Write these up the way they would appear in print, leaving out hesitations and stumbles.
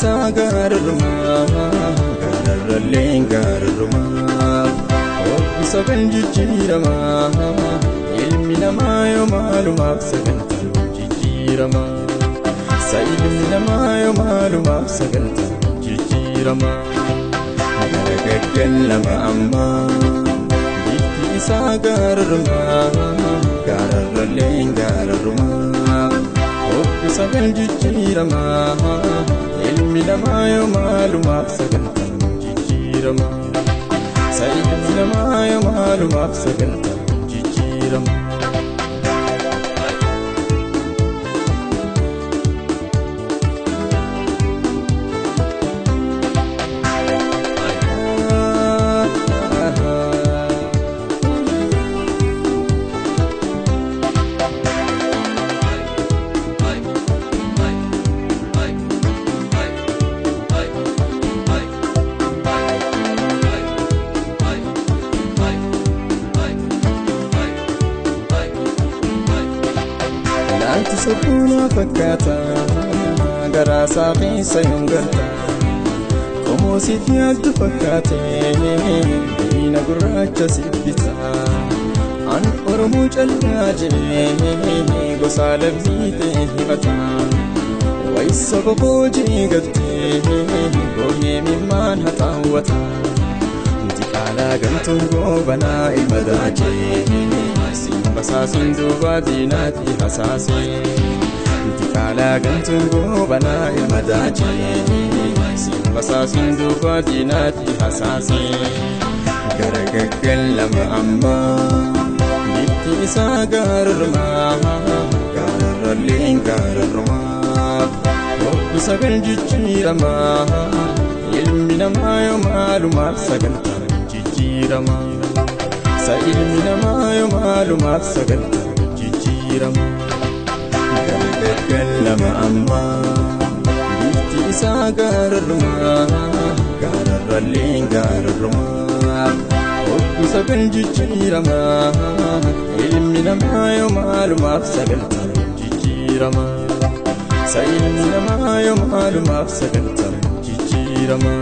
sagarruma gararralleen garruma obbisa kan jijjiirama ilmi namaa yoo maalumaaf sagantaan jijjiirama sa ilmi namaa yoo maalumaaf sagantaan jijjiirama garagaggan lama amma bifti isaa garruma gararralleen garruma obbisa kan jijjiirama ilmi namaa yoo maalumaaf sagantaan jijjiirama sa ilmi namaa yoo maalumaaf sagantaan jijjiirama Anti sabuna fakkaata garaa saafisa yongarta como si fiaddu fakkaate diina gurraacha sibbita an oromoo callaaje gosa labsiite himata waysa boboojii gattee gooyee mimmaan hataawwata inti qaalaa gantuun goobanaa ilma daajee basaasin duuba diinaati hasaase inti qaalaa gantuun goobanaa ilma daajee basaasin duuba diinaati hasaase garagaggan lama amma bifti isaa garruma gararralleen garruma obbisa kan jijjiirama ilmi namaa yoo maalumaaf sagantaan jijjiirama sa ilmi namaa yoo maalumaaf sagantaan jijjiirama garagaggan lama amma bifti isaa garruma gararralleen garruma obbisa kan jijjiirama ilmi namaa yoo maalumaaf sagantaan jijjiirama sa ilmi namaa yoo maalumaaf sagantaan jijjiirama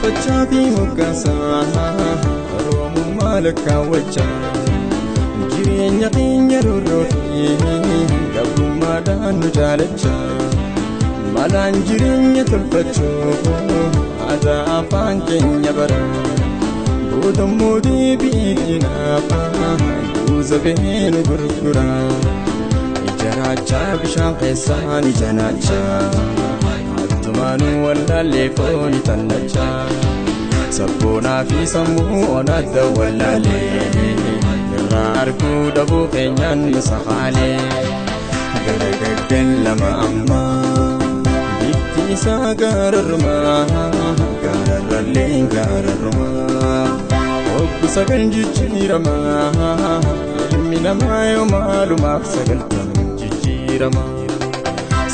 Fachafi mukasa oromummaa lakkaawwachaa jireenya keenya rorroofi gabrummaadhaan nu jaalachaa malaan jireenya tolfachuu aadaa afaan keenya bara bootammoo deebiidhinaaf guuza bahee nu gurgura ijaraachaa bishaan keessaan ijanaachaa Manu wallaalee fooni tannacha sabboonaa fi sammuu onadda wallaalee irraa arguu dhabuu keenyaan nu safaalee garagaggan lama amma bifti isaa garruma gararralleen garruma obbisa kan jijjiirama ilmi namaa yoo maalumaaf sagantaan jijjiirama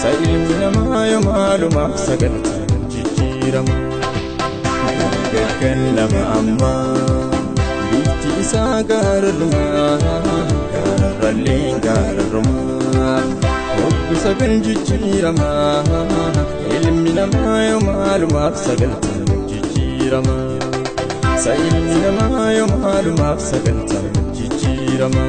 sa ilmi namaa yoo maalumaaf sagantaan jijjiirama garagaggan lama amma bifti isaa garruma gararralleen garruma obbisa kan jijjiirama ilmi namaa yoo maalumaaf sagantaan jijjiirama sa ilmi namaa yoo maalumaaf sagantaan jijjiirama